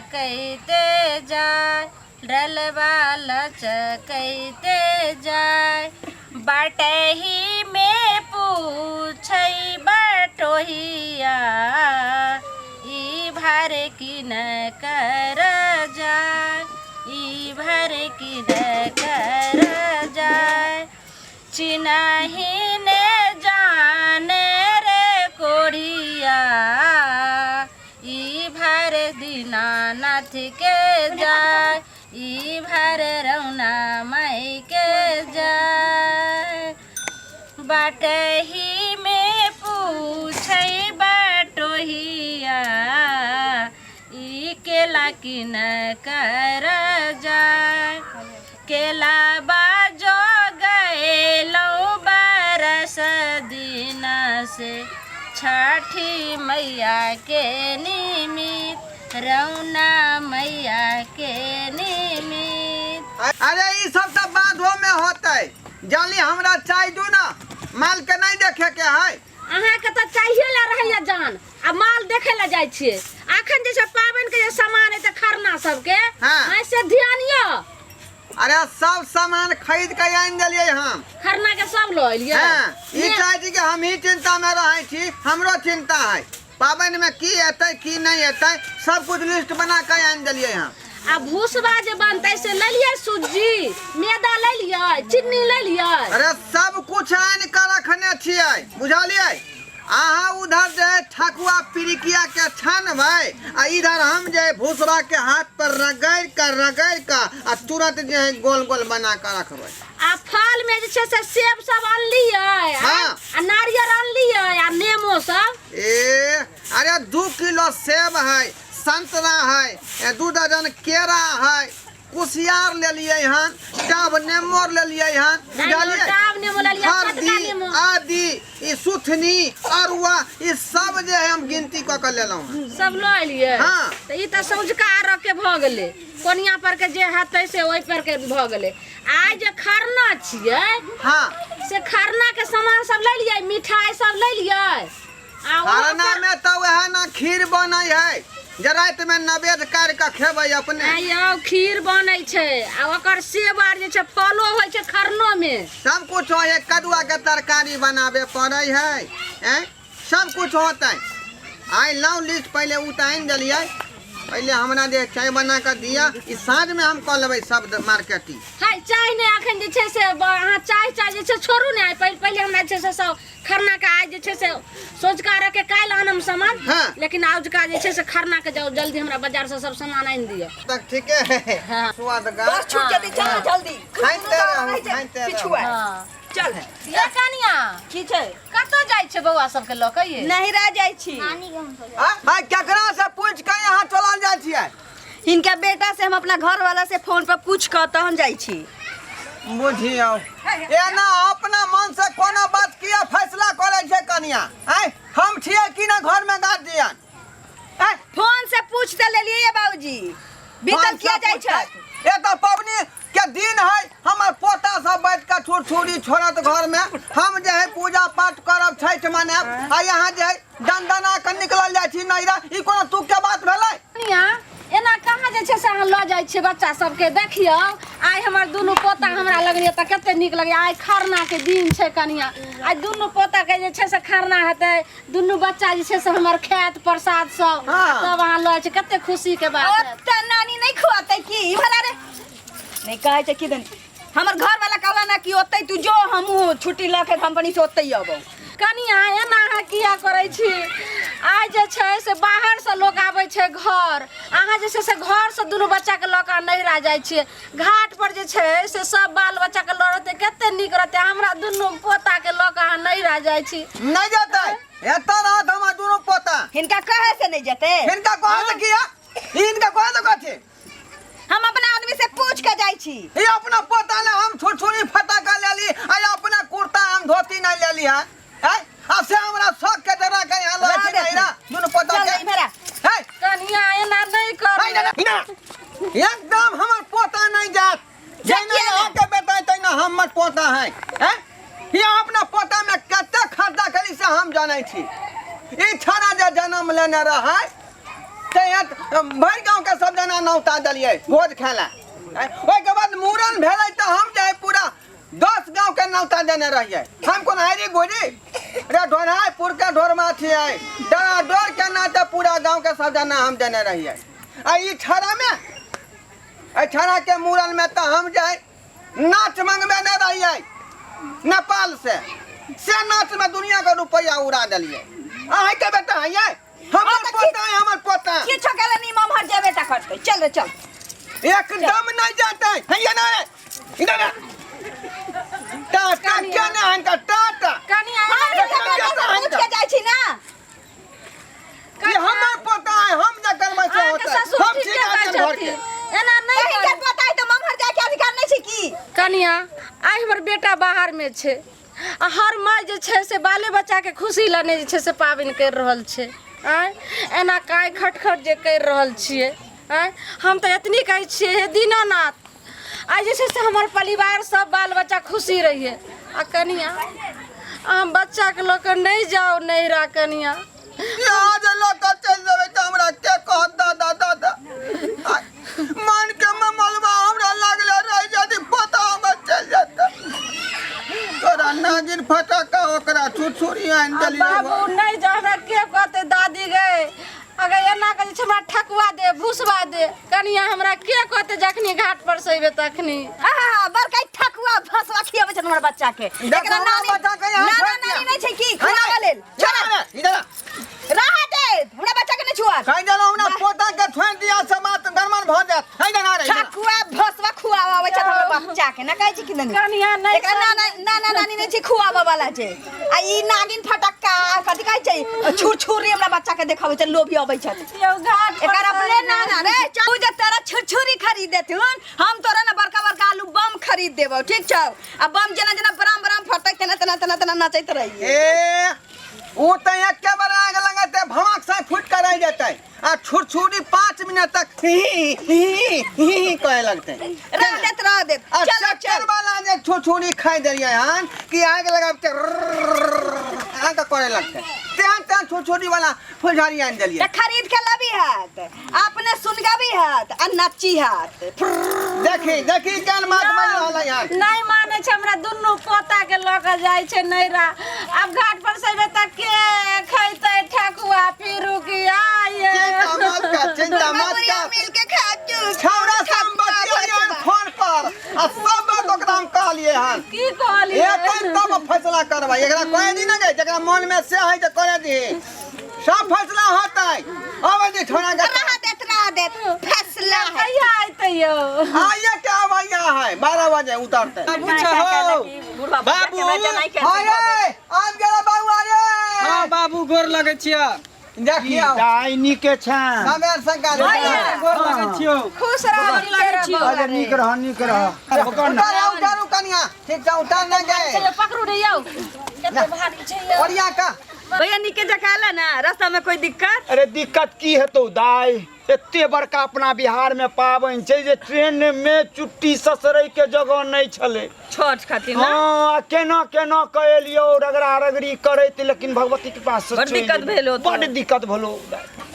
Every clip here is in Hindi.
लचकते जाए, डलवा लचकते जाए। बाटही में पूछई बटोहिया, ई भर की न कर जाए, ई भर की न कर जाए। चिन्ही ने जाने रे कोढ़िया, ई भर दीनानाथ के जाए, ई भर रौना माई के जाए। बाटही में पूछई बटोहिया, ई केला की न कर जाए। केला बाजो गए लो बरस दिन से, छठी मैया के निमित्त, रौना मैया के निमित्त। अरे ये सब तो बाधो में होता है। जाली हमरा चाय दू ना, माल के नहीं देखे के है। अहाँ के तो चाहिए ला रही जान, आ माल देखे ला जाय छिए। अखन जे पाबन के जे सामान है त खरना सब के, हाँ। ऐसे ध्यानियो। अरे सब सामान खरीद के आन दिलिए हम। खरना के सब लो एलिए। हां, ई चाहे छी कि हम ही चिंता में रहै छी, हमरो चिंता है। पाबन में की हेतै की नहीं हेतै सब कुछ लिस्ट बना के आन दिलिए हम। आ भूसबा जे बनतै से ले लिए, सूजी मैदा ले लिए, चीनी ले लिए। अरे सब कुछ आन के रखने छियै, बुझलिए। आहा उधर जे ठकुआ पिरिकिया के छानबै, आ इधर हम जे भूसबा के हाथ पर रगड़ कर आ तुरंत जे है गोल गोल बना के रखबै। आ फल में जे छै से सेब सब आन लिए, हाँ। आ नारियल आन लिए, आ नेमो सब। अरे 2 किलो सेब है, संतरा है, 2 दर्जन केरा है, कुसियार ले लिए हन, टाब नेमो ले लिए हन, बुझलिए। टाब नेमो ले लिए, पटका नेमो, आदि ई सुथनी अरुआ ई सब जे है हम गिनती क के लेलौ हन। सब लो लिए। हाँ। त ई त सौझका रख के भ गेले, कोनिया पर के जे हेतै से ओइ पर के भ गेले। आज जे खरना छियै, हां, से खरना के सामान सब ले लिए, मिठाई सब ले लिए। आ खरना में तो वह ना खीर बनै है, जे रात में नवेद कर के खेबै अपने। आयो खीर बनै छै, आ ओकर सेब आर जे छै फलो होइ छै खरनो में। सब कुछ हो है, कदुआ के तरकारी बनावे पड़ै है, हैं सब कुछ होतै। आई लव लिस्ट पहले उताइन दिलिए, पहले हमरा जे चाय बना के दिया, ई साँझ में हम क लेबै सब मार्केटिंग। हाय चाय ने अखन जे छै से अहाँ चाय जे छै छोड़ू ने, पहले हमरा जे छै से खरना के आज जे छै से सोचका रख के काल आनम सामान। हाँ। लेकिन आज का जे छै से खरना के जाओ जल्दी हमरा बाजार से सब सामान आइन दियो। तक ठीक है। हाँ। स्वादगार बस छूट जल्दी चल जल्दी। खाइते रहो। पिछुआ हां चल। ये कनिया की छै? कतो जाय छै बौआ सब के ल के ये? नहीं रह जाय छी। भाई केकरा से पूछ के यहाँ चलल जाय छियै? इनका बेटा से हम अपना घर वाला से फोन पर पूछ कर तहन जाय छी। बुझियो एना अपना मन से कोनो बात किया फैसला करे छै कनिया? हैं हम छियै कि ना घर में गार्जियन? हैं फोन से पूछ त ले लिए बाबूजी, भीतर किया जाय छै? ये तो पबनी के दिन है, हमर पोता सब बैठ के छुरछुरी छोड़त घर में, हम जे है पूजा पाठ करब, छठ मनाब, आ यहाँ जे है दंदना के निकलल जाय छी नैरा। ई कोनो तुक के बात भेलै? कनिया एना कहाँ जे छै से अहाँ ल जाय छियै बच्चा सबके? देखियो आइ हमर दुनू पोता हमरा लगलिए त कते नीक लगैया। आइ खरना के दिन छै कनिया, आइ दुनू पोता के जे छै से खरना हेतै, दुनू बच्चा जे छै से हमर खायत प्रसाद सब। हाँ। सब अहाँ ल छै, कते खुशी के बात है। ओते नानी नहीं खुआते की ई भला रे? नहीं कहे छै कि दिन हमर घर वाला कहला ना कि ओते तू जो, हमहू छुट्टी ल के कंपनी से ओते आबो। कनिया एना अहाँ किया करै छी? आइ जे छै से बाहर से लोग आबै छै घर, अहाँ जे छै से घर से दुनू बच्चा के ल के नैहरा जाय छियै। घाट पर जे छै से सब बाल बच्चा के ल रहते कते नीक रहते। हमरा दुनू पोता के ल के अहाँ नैहरा जाय छी। नहीं जाते एता रहत हमर दुनू पोता। हिनका कहे से नहीं जते? इनका कहे तो किया? इनका कहे तो कथी? हम अपना आदमी से पूछ के जाय छी। ये अपना पोता ले हम छुरछुरी फटाका ले ली, आ अपना कुर्ता हम धोती नहीं ले ली है। हैं अब से हमरा शौक के तरह के यहाँ लो छी नैरा दुनू पोता चल के। नहीं भरा हैं कनिया एना नहीं कर। एकदम हमर पोता नहीं जात। जेना के बेटा तैना हमर पोता है। हैं ये अपना पोता में कते खर्चा करी से हम जानै छी। ई छाना जे जन्म लेने रहे भर गांव के सब जना नौता दिलिए भोज खेला ओइ के बाद मूरन भेलै त हम जाए पूरा 10 गांव के नौता देने रहिए हम कोन हरी गोरी रे ढोरापुर के ढोरमा छिए डरा डोर के नाते पूरा गांव के सब जना हम देने रहिए आ ई छड़ा में ए छड़ा के मूरन में त हम जाए नाच मंगबे न रहिए नेपाल से नाच में दुनिया का रुपया उड़ा दिलिए अहाँ के बेटा है हमर पोता की छकला नी ममहर जे बेटा करते चल रे चल एकदम नहीं जाता है ये ना इधर टाटा क्या ना हनका टाटा कनिया पूछ के जाय छी ना ये हमर पोता है हम न करबै से होता हम ठीक घर के एना नहीं कहीं के पता है तो ममहर जाय के अधिकार नहीं छी की कनिया आई हमर बेटा बाहर में छे आ हर माय जे छे से बाले बच्चा के खुशी लने जे छे से पाबनि कर रहल छे आय एना काय खटखट जे कर रहल छिए आय हम तो इतनी कहै छिए हे दीनानाथ आज जैसे से हमार परिवार सब बाल बच्चा खुशी रहिए आ कनिया हम बच्चा के लेकर नहीं जाओ नहीं रा कनिया आज लोग चल जावे त हमरा के कह दादा दादा मन के मलबा हमरा लागले रह जदी पता हम चल जाता तोरा नागिन फटाका ओकरा छुछुरी आन देलिए बाबू नहीं जाना के कहते दादी गए अगर एना के हमरा ठकुआ दे भूसवा दे कनिया हमरा के कहते जखनी घाट पर सइबे तखनी बड़का ठकुआ भसवा खियाबे छ हमर बच्चा के एकरा नानी बच्चा के यहाँ नाना नानी नहीं छै की खुआवा लेल चल इधर रहा दे हमरा बच्चा के नहीं छुआ कहि देलौ हमरा पोता के छोड़ दिया से बात गरमान भ जात है ना रे ठकुआ भसवा खुआवा आवे छ हमर बच्चा के ना कहै छी कि नहीं कनिया नहीं एकरा नाना नानी नहीं छै खुआवा वाला छै आ ई नागिन फटक्का कथि कहै छै छुरछुरी हमरा बच्चा के देखाबै छै लोभी आबै छै यो घाट एकर अपने नाना रे तू जे तेरा छुरछुरी खरीद देथुन हम तोरा ना बड़का बड़का आलू बम खरीद देबो ठीक छौ आ बम जना जना बराम बराम फटक तना नाचैत रहिए ए वो त एक के बार आग लगाते भड़क से फुट कर रह जाता है आ छुरछुरी 5 मिनट तक ही कहे लगते रह दे चल चल वाला जे छुरछुरी खाई देलिए हन कि आग लगाते आग करे लगते तेन छुरछुरी वाला फुलझड़ी आन देलिए त खरीद के लबी हाथ अपने सुनगाबी हाथ आ नच्ची हाथ देखी जान मात बन रहल यार नहीं माने छ हमरा दुन्नु पोता के ल के जाय छै नैरा अब घाट पर सइबे त के खैते ठकुआ पीरू की आये चिंता मत कर मिल के खाचू छौरा सब बतिया फोन पर आ सब बात ओकरा हम कहलिए हन की कहलिए एक तब फैसला करबा एकरा कोई दिन न जकरा मन में से है त करे दी सब फैसला होतै अब जे छोरा के रहा देत फैसला है कहिया आइते यो आइए क्या भैया है 12 बजे उतरते बाबू हाय आज गेला बाबू अरे हां बाबू गोर लगे छिया देखियो दाई के छन समेर संगा गोर लगे छियो खुश रहो अरे निक रह उतारू कनिया ठीक छ उतार न गए चलो पकड़ू रे यो केते भारी छै यो ओरिया का भैया निके जकाला ना रास्ता में कोई दिक्कत अरे दिक्कत की हेतौ दाई एते बड़का अपना बिहार में पाबन छै जे ट्रेन में चुट्टी ससरै के जगह नहीं छले छोट खातिर ना हां केना कहलियो रगड़ा रगड़ी करैत लेकिन भगवती के पास बड़ दिक्कत भेलो बड़ दिक्कत भेलो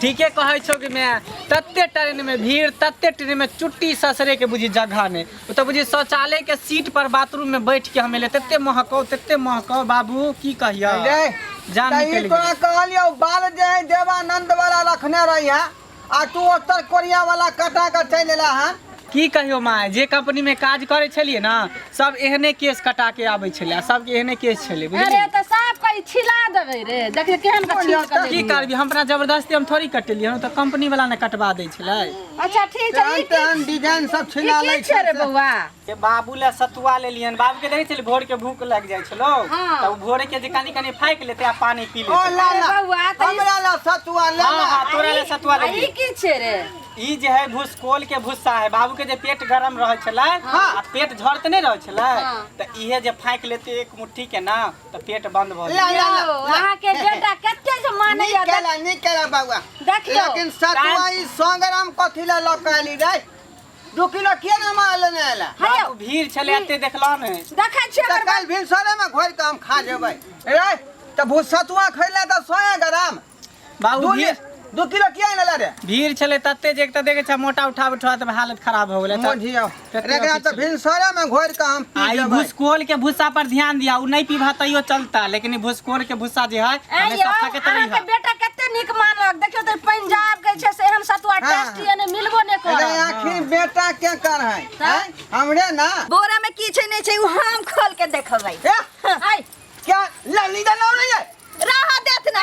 ठीके कहै छौ कि मैं तत्ते ट्रेन में भीड़ तत्ते ट्रेन में चुट्टी ससरे के बुझी जगह ने तो बुझी शौचालय के सीट पर बाथरूम में बैठ के हमें ले तत्ते महकौ बाबू की कहिया जान निकल तो कहलियो बाल जे देवानंद वाला रखने रहिया आ तू उत्तर कोरिया वाला कटा कर चल एला हन की कहियो माय जे कंपनी में काज करे छलिए ना सब एहने केस कटा के आबै छले सब के एहने केस छले बुझली अरे त सब कई छिला देबै रे देखिए केहन का छिला कर की करबी हमरा जबरदस्ती हम थोड़ी कटलिए तो कंपनी वाला ने कटवा दै छले अच्छा ठीक है तेहन डिजाइन सब छिला लै छै रे बौआ के बाबू ले सतुआ ले लियन बाबू के देखै छले भोर के भूख लग जाय छलो त भोरे के जे कनी फाइक लेते आ पानी पी ओ लेते ला ला बौआ त हमरा ला सतुआ ले हां तोरा ले सतुआ ले ई की छै रे ई जे है भूसकोल के भूसा है बाबू के जे पेट गरम रहे छले आ पेट झड़त नहीं रहे छले त इहे जे फाइक लेते एक मुट्ठी के ना त पेट बंद भ ला जाय ला ला अहाँ के बेटा कत्ते से माने या निकला बाबुआ देखियो लेकिन सतुआ ई 100 ग्राम कथि ला लकाली रे 2 किलो के ना माल लेने आला बाबू भीड़ छले एते देखला ने देखै छियै त काल भिनसरे में घोर के हम खा जेबै रे त भूसतुआ खइला त 100 ग्राम बाबू 2 किलो किया नहीं ला रे भीड़ चले तत्ते जे एकटा देखे छ मोटा उठा उठा त हालत खराब हो गेलै मोझिया रे तो भिनसरे में घोर के हम पी आई लेबै भूसकोल के भूसा पर ध्यान दिया उ नहीं पीभा तैयो चलता लेकिन ई भूसकोल के भूसा जे है हमेशा फेंके त अहाँ के रही बेटा कते नीक मानलक देखियो त पंजाब के छै से एहन सतुआ टेस्टी ने मिलबो ने अरे कर आखिर बेटा क्या कर है हमरे ना बोरा में की छै नहीं छै उ हम खोल के देखबै आई क्या लाली दा नाम नहीं है रहा देत ना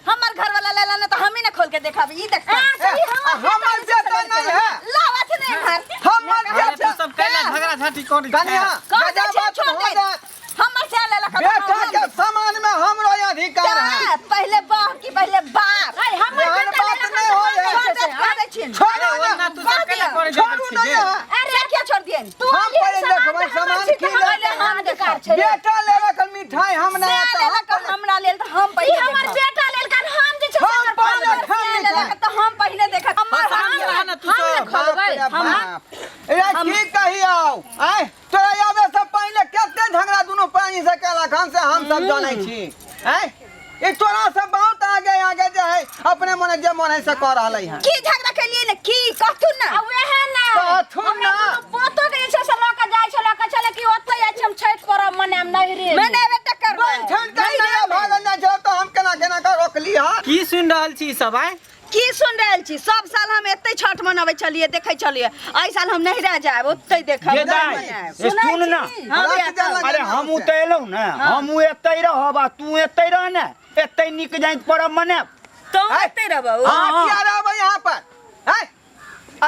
हमर घर वाला लेला ना तो हम ही ना खोल के देखाबी ई देख हमर बेटा नहीं है लावत नहीं घर हमर अरे तू बेटा सब कैला झगड़ा झाटी कर कन्या कौन गजा से बात छोड़ हो दे? जात हमर से लेला बेटा के सामान में हमरो अधिकार है पहले बाह की पहले बाप आई हमर एहन बेटा बात नहीं हो है छोड़ो ओना ना तू सब कैला कर छोड़ू दे नहीं है अरे क्या छोड़ दिए तू हम पहले देखबै सामान की पहले हम अधिकार छै बेटा लेला कल मिठाई हम ना से तो लेला को हमरा लेल तो हम ई पहले हमर बेटा लेल कन हम जे छै हम पहले खाली लेला तो हम पहले देखा बस हम रहा ना तू सब अरे की कही आओ आय तोरा आवे से पहले केते झगड़ा दोनों पानी से केला खान से हम सब जानै छी आय ई तोरा से बहुत आगे जे है अपने मन जे मन है से कर रहलै है की झगड़ा के लिए ने की कहतु ना उहे ना कहथुन ना। पोतो के जे छै से लऽ के जाइ छै लऽ के चले कि ओतै जाइ छै हम छठ करब मने नहीं रे मैंने बेटा कर बन ठन के नहीं भागल ना जो तो हम केना के रोकली हा की सुन रहल छी सब आय की सुन रहल छी सब साल हम एते छठ मनावे चलिए देखे चलिए आई साल हम नहीं रह जाए ओते देखब ये दाई सुन ना अरे हम तो एलौ ना हम एते रहब आ तू एते रह ना एते निक जाइत परब मने तो एते रहबो हां किया रहबै यहां पर है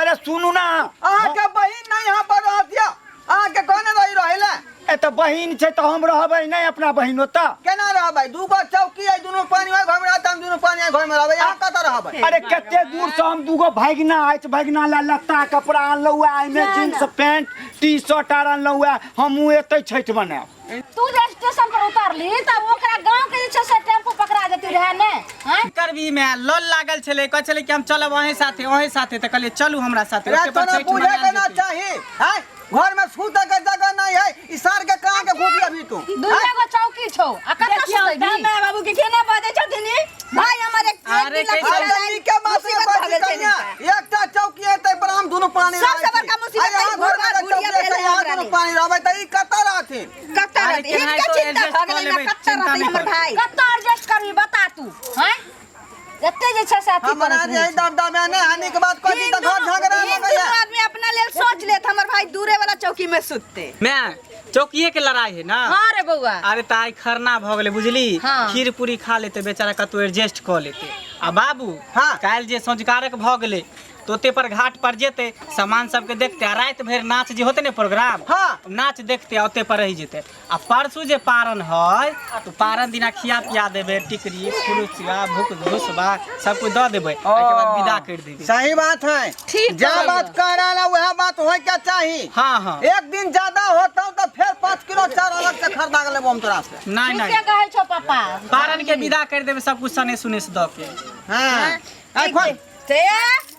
अरे सुनू ना अहाँ के बहिन नहीं यहां पर रहतिया अहाँ के कोने रही रहले ए त बहिन छै त हम रहबै नहीं अपना बहिन ओता केना रहबै दूगो चौकी है दोनों पानी में घर में रहत हम दोनों पानी में घर में रहबै यहां कत रहबै अरे कते दूर से हम दूगो भागना आइछ भागना ला लत्ता कपड़ा आनलौ आ एमे जींस पैंट टी-शर्ट आर आनलौ आ हमहू एते छठ बनाब तू जे स्टेशन पर उतरली त ओकरा गांव के जे छै से टेम्पू पकड़ा जेती रहे ने हैं करबी में लल लागल छले कह छले कि हम चलब वहीं साथे त कहले चलू हमरा साथे रे ओके पर तोरा छठ पूजा मनायल करना जेतै। चाहिए है घर में सूत के जगह नहीं है इसार के कहां के घूमी अभी तू दूसरे को चौकी छौ आ कत सुतै दादा बाबू के केना बाजे छथिन भाई हमर एक अरे कैसे आदमी के बात से बात करिया एकटा चौकी है ते पर हम दोनों पानी सबसे बड़का मुसीबत है घर में चौकी है यहाँ दोनों पानी रहबै त ई कत रहथिन कत्ता अरे रहती केनाइ इनका तो चिंता adjust भ कऽ गेलै लेबै, ना कत्ता चिंता रहती नहि हमर कर। भाई कत एडजस्ट करबी बता तू हैं जत्ते जे छै से अथी हमरा करत जे दबदबे ने हानि के बात कथी त घर झगड़ा लगैया आदमी अपना लेल सोच लेत हमर भाई दूरे वाला चौकी में सुतते मैं चौकिए के लड़ाई है ना हां रे बौआ अरे त आई खरना भ गेले बुझली हाँ। खीर पूरी खा लेते बेचारा कतौ एडजस्ट क लेते आ बाबू हाँ। काल जे संस्कारक भ गेले तोते पर घाट पर जेते सामान सबके देखते आ रात भर नाच जे होते ने प्रोग्राम हाँ। नाच देखते आ ओते पर रह जेते आ परसू जे पारण है तो पारण दिना खिया पिया देबे टिकरी फुरुचिया भूख घुसबा सब कुछ द देबे के बाद विदा कर देबे सही बात है ठीक जा है। बात कर रहा वह बात होय के चाहिए हाँ हाँ एक दिन ज्यादा होता तो फिर 5 किलो चार अलग से खरीदा गेले हम तोरा से नहीं के नहीं कहै छौ पापा पारण के विदा कर देबे सब कुछ सने सुने से द के हां आई खोल से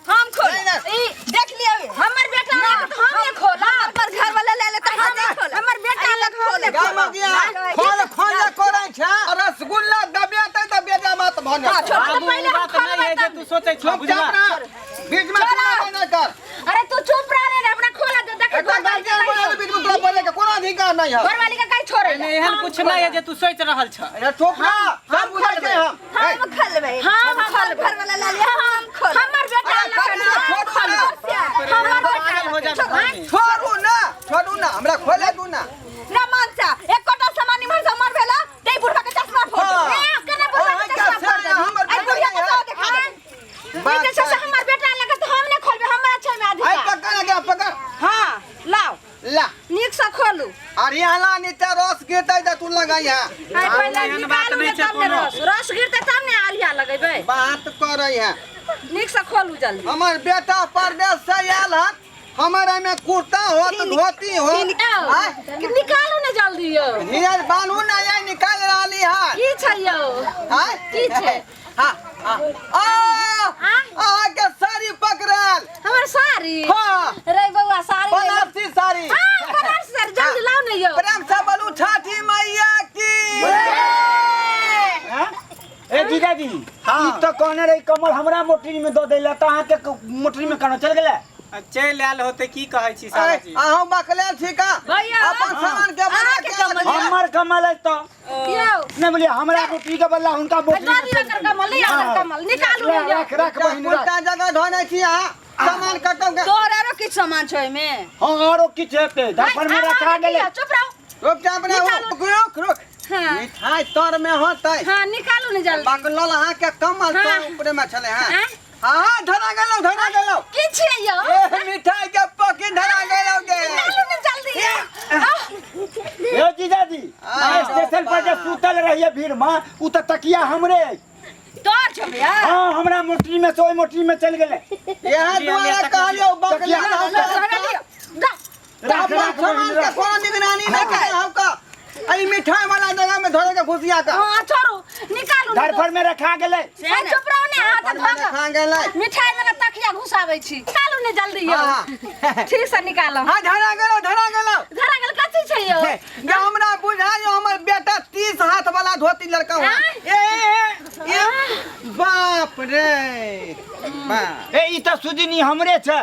हम खोल नहीं, नहीं। ई देख लियो हमर बेटा लग त हम ने खोला हमर घर वाला ले ले त हम नहीं खोल हमर बेटा लग खोले गाम गया खोल खोल कोरै छ रसगुल्ला दबियाते त बेजा मत भने हाँ, छोड़। बाबू पहिले बात हम नहीं है खोलबै जे तू सोचे छ चुप बुझला चाप रह बीच में कोना ना कर अरे तू चुप रह रे अपना खोला दे देख एकर गार्जियन बोले बीच में तोरा बोले के कोनो अधिकार नहीं है घरवाली के काई छोड़े एने एहन कुछ नहीं है जे तू सोच रहल छ अरे चुप ना सब बुझाई छै हम हम खोलबै हम खोल घर वाला ले लिया हम खोल हमर बेटा लग हम खोल हमर बेटा हो जाए छोड़ू ना हमरा खोले दू ना ना मानसा एक कोटा सामान निमर से मर भेला तै बुढ़वा के चश्मा फोड़ हाँ। दे ए केना बुढ़वा के क्या चश्मा फोड़ सर दे हमर आई बुढ़िया के तो देखा दे ये जैसे से हमर बेटा लग त हम ने खोलबे हमर अच्छा में आई अधिकार पकड़ गया पकड़ हां लाओ ला नीक से खोलू अरे यहाँ नीचे रस गिरते त तू लगाई है आई पहले एहन बात निकालू नहीं छै तब ने कोनो। रस गिरते तब ने आलिया लगेबै बात कर रही है नीक से खोलू जल्दी हमर बेटा परदेश से आयल है हमारे में कुर्ता हो तो धोती हो आय, निकालू ने जल्दी यौ हियर बानू ना ये निकाल रही है की छै यौ आय की छै हां आ के साड़ी पकड़ल हमर साड़ी हां रे बउआ साड़ी ले लो। बनारसी साड़ी हां बनारसी साड़ी जल्दी लाओ ने यौ प्रेम से बोलू छठी मैया की ए जीजा जी ई तो कहने रही कमल हमरा मोटरी में दो देला त अहाँ के मोटरी में कनो चल गेले चल आयल होते की कहै छी साला जी अहूँ बकले छी का भैया, अपन सामान के बना अहाँ के कमल है। हमर कमल है तो यौ नहीं बोलिए हमरा मोटरी के बदला हुनका मोटरी दादी कर कमल लिया कर कमल निकालू ने यौ रख रख बहिन रख उल्टा जगह धोने छी अहाँ सामान कटो के तोरा रो किछ सामान छ एमे हां औरो किछ है पे धरफर में रखा गेले चुप रहो रुक जा अपने रुक हाँ मिठाई तोर में होतै हाँ निकालू ने जल्दी बकलोल अहाँ के कमल तो हाँ। ऊपरे में चले हैं हैं? हाँ धरा गेलो की छियै यौ ए मिठाई के पकी धरा गेलो के निकालू ने जल्दी ए जीजाजी स्टेशन पर जे सुतल रहिए भीड़ में उ त तकिया हमरे तोर छ भैया हां हमरा मोटरी में सोई मोटरी में चल गेले यहाँ द्वारा कहलियो बकलिया रख रख सामान के कोनो निगरानी नहीं करे हमका अई मिठाई वाला जगह में धोरे के खुशिया का हाँ छोड़ू निकालू धरफर में रखा गेले चुप रहो ने हाथ धो खा गेलै मिठाई में तकिया घुसाबै छी निकालू ने जल्दी यौ हाँ। ठीक से निकालो हाँ धरा गेलो धरा गेल कथी छै यौ जे हमरा बुझायो हमर बेटा 30 हाथ वाला धोती लड़का हुआ ए बाप रे बाप ए ई त सुजनी हमरे छै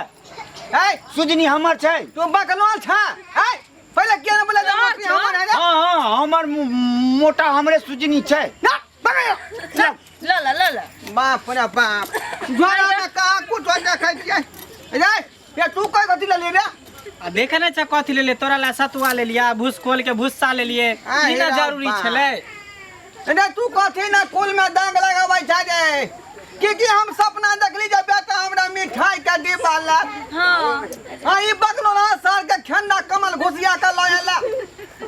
ए सुजनी हमर छै तू बकलोल छा ए पहले के न बोला जब हमर है हां हां हमर मोटा हमरे सुजनी छै ना बकलो ल बाप रे बाप द्वारा में कहा कुछ हो देखै छियै रे ये तू कोई गति ले ले आ देखे ना छ कथी ले तोरा ला सतुआ ले लिया भूस खोल के भूसा ले लिए हाँ, ई ना हे जरूरी राम छले रे तू कथी ना कुल में दाग लगाबै छै रे कि हम सपना देखली जे बेटा हमरा मिठाई के डिब्बा ला हाँ ई बकलो ना सर के खन्ना कमल घुसिया के लायला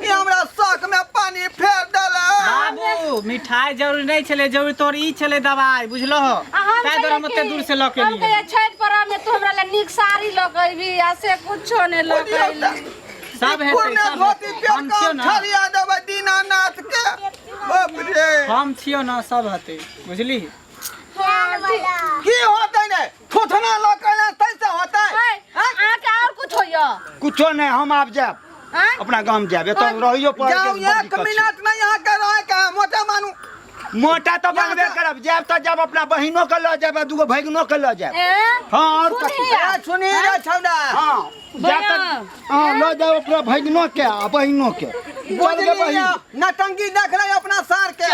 ई हमरा शौक में पानी फेर देला बाबू मिठाई जरूरी नहीं छले जरूरी तोर ई छले दवाई बुझलो हो ताय दर हम ओते दूर से ल के हम लिए छठ पर्व में तू हमरा ला नीक साड़ी लगैबी ऐसे कुछो ने लगैली सब हेतै पुण्य सब धोती हेतै। पेट हम छियो का ना ठरिया देबै दीनानाथ के बाप रे हम छियो ना सब हेतै बुझली हाँ ठीक की होतै ने थोथना लकैला तैसे होतै है अहाँ के और कुछ होइयो कुछो नहीं हम आब जाब हैं अपना गांव जाब एतो रहियो पर जाओ एक मिनट नहीं यहाँ के रह के मोटा मानू मोटा तो बनबे करब जाब त जब अपना बहिनो के ल जाब दूगो भैगनो के ल जाब ए हां और कथी ए सुनी रे छौड़ा हां जा त हां ल जाओ अपना भैगनो के आ बहिनो के चल गे बहिन नटंकी देख ले अपना सार के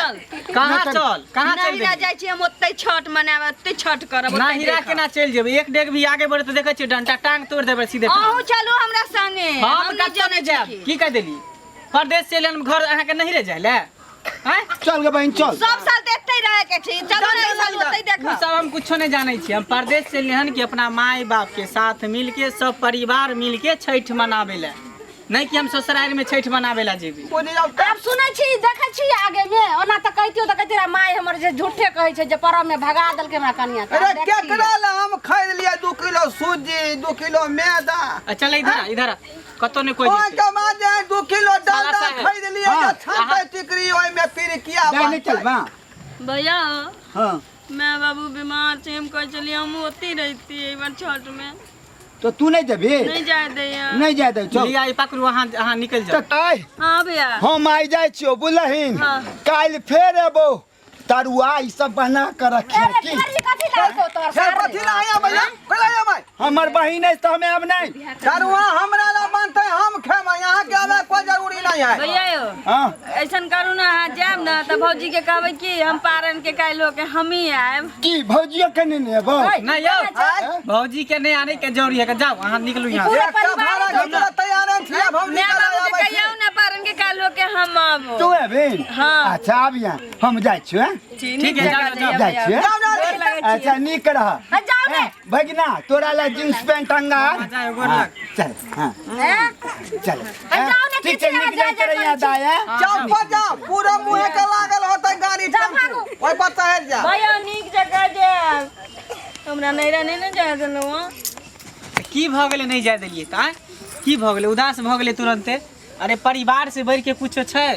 कहां चल कहां चल नहीं जाय छी हम ओते छठ मनावे ओते छठ करब ना हीरा के ना चल जेबै एक डेग भी आगे बढ़े तो देखे छी डंटा टांग तोड़ देबै सीधे आहू चलू हमरा संगे हम कच्चा नहीं जाब की कह देली परदेश से लेन घर अहाँ के नहीं रह जाइले हैं चल गे बहिन चल सब साल देखते रहे के छी चलो ना इस साल ओते उ देखब सब हम कुछो नहीं जानै छी हम परदेश से लेहन कि अपना माई बाप के साथ मिल के सब परिवार मिल के छठ मनावे ला नहीं कि हम ससुराल में छठ मनावे ला जेबी बोली जाओ आप सुनै छी देखै छी आगे में ओना त कहतियो त कहतिरा माय हमर जे झूठे कहै छै जे पर्व में भगा देल के हमरा कनिया अरे केकरा ला हम खरीद लिया 2 किलो सूजी 2 किलो मैदा चल इधर कतो नहीं कोई ओए जेतै। के बाद 2 किलो साला डालडा साहेब। खरीद लिया हाँ, छापे टिकरी ओइ में फिर किया जा नहीं चल बा भैया हां मैं बाबू बीमार छी हम कह चली हम ओती रहती एक बार छठ में तो तू नहीं जेबी नहीं जाय दैया नहीं जाय दे चल लिया ई पकड़ू अहाँ निकल जाओ त आइ हां भैया हम आई जाय छियो बुलहिन हाँ। काल फेर एबो तरुआ ई सब बना कर रखिए अरे की कथी कथी लागो तोर सर कथी ला आया भैया कला या भाई हमर बहिन है तो हमें अब नहीं दरुआ हमरा ला बनते हम खेम यहाँ के आवे कोई जरूरी नहीं है भैया यो हां ऐसन करू ना हाँ जाब ना तो भौजी के कहबै कि हम पारन के काल्हि होके हम ही आएब की भौजियो के नहीं एबो नहीं यो भौजी के नहीं आने के जरूरी है कि जाओ अहाँ निकलू यहाँ से। एक का भाड़ा घंटा तैयार है छिया हम मैं निकल बाबू के आवे कहियो ना पारन के काल्हि होके हम आबो तू एबिन हाँ। अच्छा अब यहाँ हम जाय छियो हैं? ठीक है, जाओ, जाओ, जाय छियो जाओ जाओ अच्छा नीक रह जाओ ने भगना तोरा ला जींस पैंट अंगा जाओ, गोर लग। चल हां चल जाओ ने ठीक है निक जाय करे यहाँ दाया जाओ जाओ पूरा मुंह के लागल होतै गाड़ी टेम्पू ओइ पर तहर जा भैया नीक जगह जाएब हमरा नहीं रहने ना जाय देलहुँ की भ गेलै नहीं जाय देलिए त की भ गेलै उदास भ गेलै तुरंते अरे परिवार से बढ़ के कुछो छै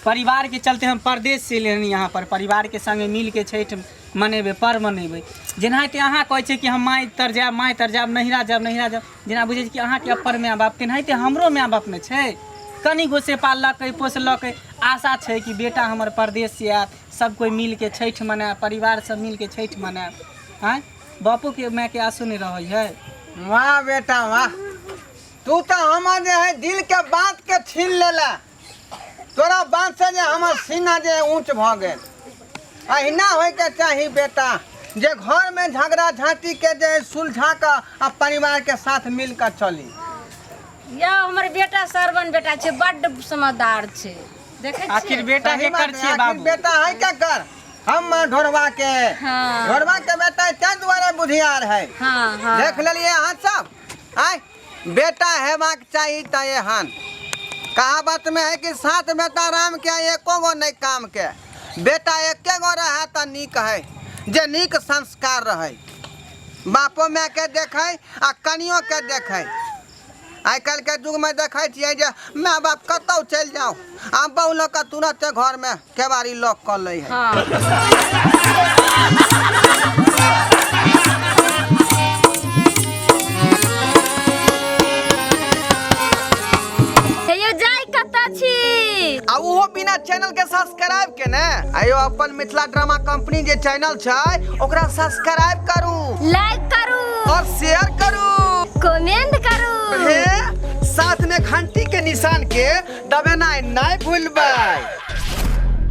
परिवार के चलते हम परदेश से लेनी यहाँ पर परिवार के संगे मिल के छठ मनेबे पर्व मनेबे जेनाहिते अहाँ कहै छै कि हम माय तर जाब नहिरा जाब जेना बुझै छी कि अहाँ के अपर माय बाप तेनाहिते हमरो माय बाप ने छै कनी गो से पाललकै पोसलकै आशा छै कि बेटा हमर परदेश से आयत सब कोई मिल के छठि मनाए परिवार सब मिल के छठि मनाए हैं बापू के माँ के आंसू नहीं रही है। वाह बेटा वाह, तू तो हमर जे है दिल के बात के छीन लेला। तोरा बात से जे हमर सीना जे ऊंच भ गेल। अहिना होय के चाही बेटा, जे घर में झगड़ा झांटी के जे सुलझा के आ परिवार के साथ मिल कर चली। या हमर बेटा सरवन बेटा छे, बड्ड समझदार छे। देखे छियै? आखिर बेटा के कर छियै आखिर बाबू। बेटा है क्या कर, हम ढोरवा के हाँ। ढोरवा के बेटा ते द्वारे बुधियार है। हाँ हाँ देख लेलिए अहाँ सब, आय बेटा हेबाक चाहिए त एहन। कहावत में है कि सात बेटा राम के एको गो नहीं काम के। बेटा एके गो रहे त नीक है, जे नीक संस्कार रहे, बापो माँ के देखे आ कनियो के देखे। आइ काल्हि के युग में देखे छियै जे माँ बाप कतौ चल जाओ आ बहू लोग के तुरंत घर में केवाड़ी लॉक कर ले है। हाँ हेयो जाय कतऽ छी? आ उहो बिना चैनल के सब्सक्राइब के ने आयो अपन मिथिला ड्रामा कंपनी जे चैनल छै ओकरा सब्सक्राइब करू, लाइक करू और शेयर करू, कमेंट करू। हे साथ में घंटी के निशान के दबेनाइ नहीं भूलबै।